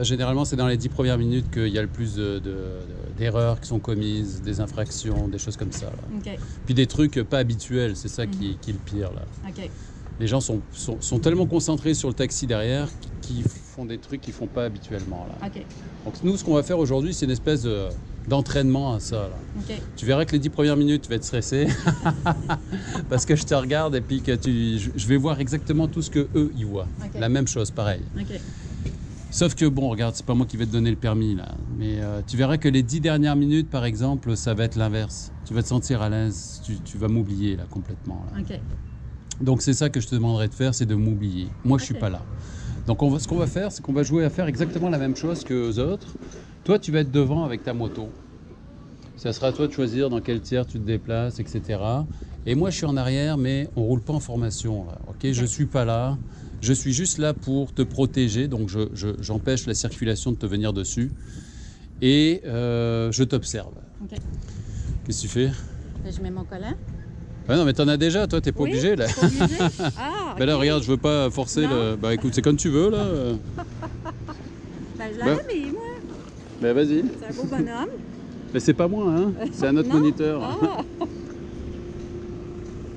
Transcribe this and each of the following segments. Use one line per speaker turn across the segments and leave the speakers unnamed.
Généralement, c'est dans les 10 premières minutes qu'il y a le plus d'erreurs qui sont commises, des infractions, des choses comme ça. Là.
Okay.
Puis des trucs pas habituels, c'est ça qui est le pire. Là.
Okay.
Les gens sont tellement concentrés sur le taxi derrière qu'ils font des trucs qu'ils ne font pas habituellement. Là.
Okay.
Donc nous, ce qu'on va faire aujourd'hui, c'est une espèce d'entraînement à ça. Là.
Okay.
Tu verras que les 10 premières minutes, tu vas être stressé parce que je te regarde et puis que je vais voir exactement tout ce qu'eux, ils voient. Okay. La même chose, pareil.
Okay.
Sauf que, bon, regarde, c'est pas moi qui vais te donner le permis, là. Mais tu verras que les 10 dernières minutes, par exemple, ça va être l'inverse. Tu vas te sentir à l'aise, tu vas m'oublier, là, complètement. Là.
Okay.
Donc, c'est ça que je te demanderais de faire, c'est de m'oublier. Moi, je suis pas là. Donc, ce qu'on va faire, c'est qu'on va jouer à faire exactement la même chose qu'eux autres. Toi, tu vas être devant avec ta moto. Ça sera à toi de choisir dans quel tiers tu te déplaces, etc. Et moi, je suis en arrière, mais on roule pas en formation, là. Okay. Je suis pas là. Je suis juste là pour te protéger, donc j'empêche la circulation de te venir dessus et je t'observe.
Okay.
Qu'est-ce que tu fais?
Je mets mon collant.
Ah non, mais t'en as déjà, toi, t'es pas obligé là.
Pas obligé? Ah, okay.
Ben là, regarde, je veux pas forcer le. Bah écoute, c'est comme tu veux là.
Ben je l'avais mis, moi.
Ben vas-y.
C'est un beau bonhomme.
Mais c'est pas moi, hein. C'est un autre moniteur.
Ah.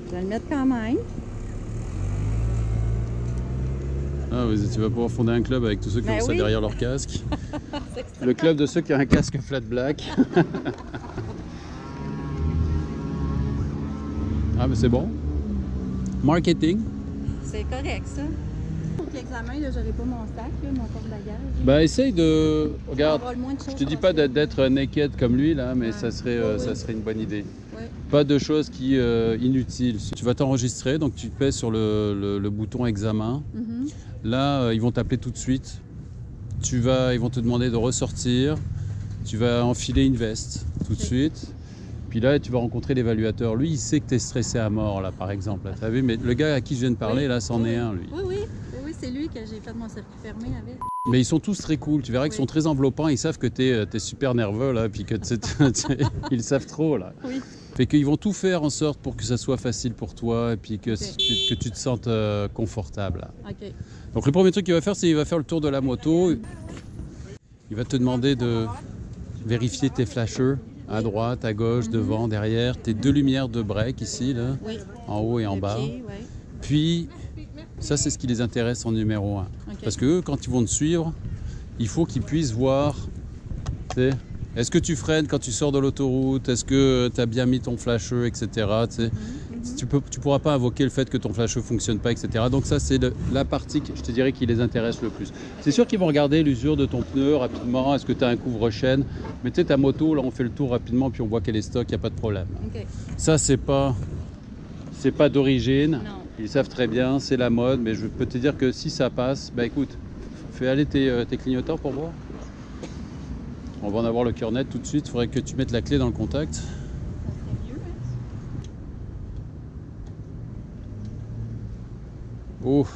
Je vais le mettre quand même.
Ah, tu vas pouvoir fonder un club avec tous ceux qui ont ça derrière leur casque. Le club de ceux qui ont un casque flat black. Ah, mais c'est bon. Marketing.
C'est correct, ça. Pour l'examen, je n'aurai pas mon sac, là, mon porte-bagages.
Ben, essaye de... Regarde, je te dis pas d'être naked comme lui, là, mais ça serait une bonne idée. Ouais. Pas de choses inutiles. Tu vas t'enregistrer, donc tu pèses sur le bouton examen. Là, ils vont t'appeler tout de suite. Ils vont te demander de ressortir. Tu vas enfiler une veste tout de suite. Puis là, tu vas rencontrer l'évaluateur. Lui, il sait que tu es stressé à mort, là, par exemple. Tu as vu, mais le gars à qui je viens de parler, là, c'en est un, lui.
Oui, c'est lui que j'ai fait mon circuit fermé avec.
Mais ils sont tous très cool. Tu verras qu'ils sont très enveloppants. Ils savent que tu es super nerveux, là, puis que ils le savent trop, là. Oui. Fait qu'ils vont tout faire en sorte pour que ça soit facile pour toi et puis que tu te sentes confortable. Là.
Okay.
Donc le premier truc qu'il va faire, c'est qu'il va faire le tour de la moto. Il va te demander de vérifier tes flashers à droite, à gauche, devant, derrière. Tes 2 lumières de break ici, là, en haut et en bas. Pied, Puis, ça c'est ce qui les intéresse en numéro 1. Okay. Parce que eux, quand ils vont te suivre, il faut qu'ils puissent voir... Est-ce que tu freines quand tu sors de l'autoroute? Est-ce que tu as bien mis ton flasheux, etc. Tu pourras pas invoquer le fait que ton flasheux ne fonctionne pas, etc. Donc ça, c'est la partie, je te dirais, qui les intéresse le plus. C'est sûr qu'ils vont regarder l'usure de ton pneu rapidement. Est-ce que tu as un couvre-chaîne? Mais tu sais, ta moto, là, on fait le tour rapidement, puis on voit qu'elle est stock, il n'y a pas de problème. Okay. Ça, c'est pas d'origine. Ils savent très bien, c'est la mode. Mais je peux te dire que si ça passe, bah écoute, fais aller tes clignotants pour voir. On va en avoir le cœur net tout de suite. Il faudrait que tu mettes la clé dans le contact. Ça serait mieux, hein? Oh.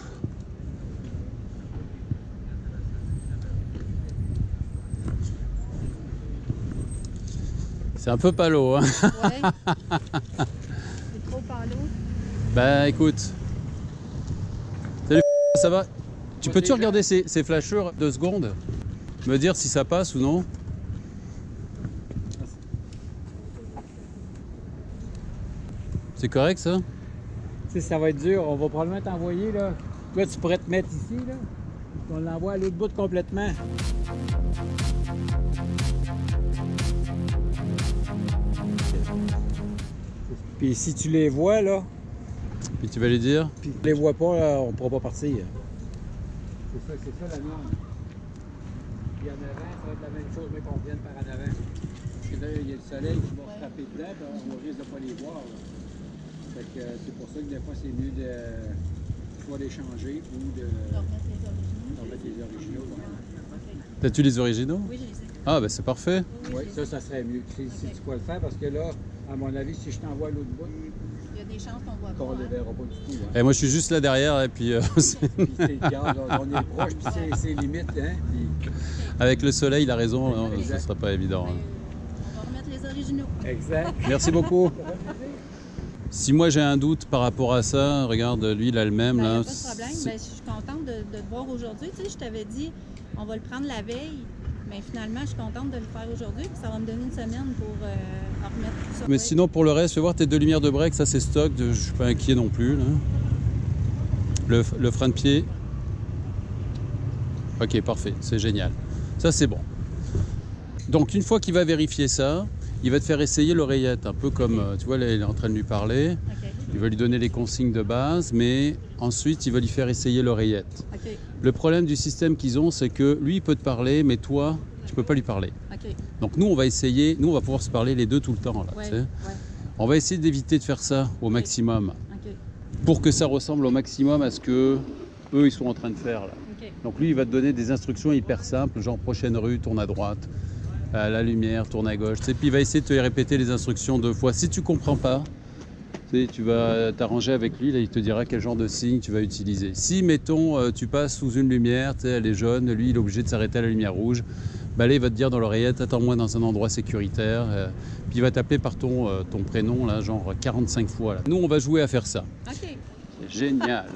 C'est un peu palo, hein? Ouais. C'est trop palo. Ben écoute. Salut, ça va? Peux-tu regarder ces flasheurs 2 secondes? Me dire si ça passe ou non? C'est correct ça?
Tu sais, ça va être dur. On va probablement t'envoyer là. Toi, tu pourrais te mettre ici là. On l'envoie à l'autre bout complètement. Puis si tu les vois là.
Puis tu vas lui dire?
Puis tu les vois pas, là, on ne pourra pas partir. C'est ça la norme. Puis en avant, ça va être la même chose, mais qu'on vienne par en avant. Parce que là, il y a le soleil qui va se taper dedans, on risque de ne pas les voir. Là. Fait que c'est pour ça que des fois, c'est mieux de soit les changer ou de remettre les originaux.
T'as-tu les originaux?
Oui, je les ai.
Ah, ben c'est parfait.
Oui, ça serait mieux. Si tu peux le faire, parce que là, à mon avis, si je t'envoie l'autre bout,
il y a des chances qu'on voit pas.
On ne les verra pas du tout. Hein.
Et moi, je suis juste là derrière, et puis...
puis regarde, on est proche, puis c'est limite. Hein, puis...
Avec le soleil, il a raison, ce ne sera pas évident.
On va remettre les originaux.
Exact.
Merci beaucoup. Si moi j'ai un doute par rapport à ça, regarde, lui il a le même.
Ben,
là.
y a pas de problème. Ben, je suis contente de te voir aujourd'hui. Tu sais, je t'avais dit, on va le prendre la veille. Mais finalement, je suis contente de le faire aujourd'hui. Puis ça va me donner une semaine pour remettre tout ça.
Mais sinon, pour le reste, fais voir tes 2 lumières de break, ça c'est stock, je suis pas inquiet non plus. Là. Le frein de pied. Ok, parfait, c'est génial. Ça c'est bon. Donc une fois qu'il va vérifier ça, il va te faire essayer l'oreillette, un peu comme, tu vois, là il est en train de lui parler.
OK.
Il va lui donner les consignes de base, mais ensuite il va lui faire essayer l'oreillette.
OK.
Le problème du système qu'ils ont, c'est que lui il peut te parler, mais toi, tu peux pas lui parler.
OK.
Donc nous on va essayer, nous on va pouvoir se parler les deux tout le temps. Là,
Ouais,
tu sais.
ouais.
On va essayer d'éviter de faire ça au maximum,
OK.
pour que ça ressemble au maximum à ce que eux ils sont en train de faire là.
OK.
Donc lui il va te donner des instructions hyper simples, genre prochaine rue, tourne à droite, à la lumière, tourne à gauche. Tu sais, puis il va essayer de te répéter les instructions 2 fois. Si tu comprends pas, tu sais, tu vas t'arranger avec lui, là, il te dira quel genre de signe tu vas utiliser. Si, mettons, tu passes sous une lumière, tu sais, elle est jaune, lui, il est obligé de s'arrêter à la lumière rouge, bah, là, il va te dire dans l'oreillette, attends-moi dans un endroit sécuritaire, puis il va t'appeler par ton prénom, là, genre 45 fois. Là. Nous, on va jouer à faire ça.
OK.
C'est génial.